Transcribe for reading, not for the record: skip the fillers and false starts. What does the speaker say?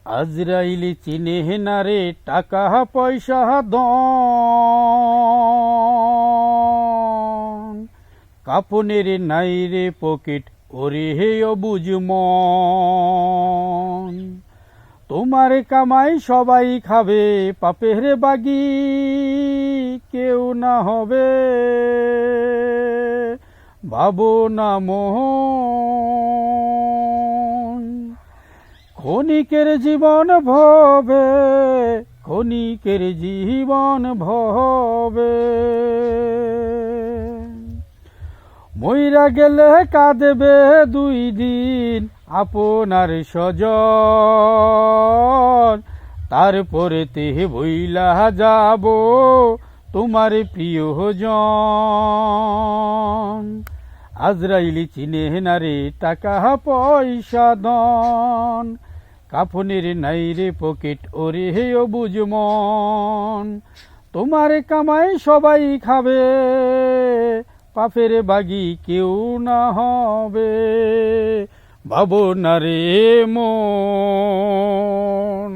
আজরাইলি চিনে না রে টাকা পয়সা দন, কাপনের নাই রে পকেট ওরে হে অবুঝ মন। তোমার কামাই সবাই খাবে, পাপের বাগি কেউ না হবে, ভাবো না মোহন। ক্ষণিকের জীবন ভবে, ক্ষণিকের জীবন ভবে, মইরা গেলে কাঁদবে 2 দিন আপনার স্বজন, তারপরে তে ভইলা যাব তোমার প্রিয়জন। আজরাইলি চিনে না রে টাকা পয়সা দন, কাফনের নাই রে পকেট ওরে হে অবুঝ মন। তোমার কামাই সবাই খাবে, পাপের বাগি কেউ না হবে, ভাবো না রে মন।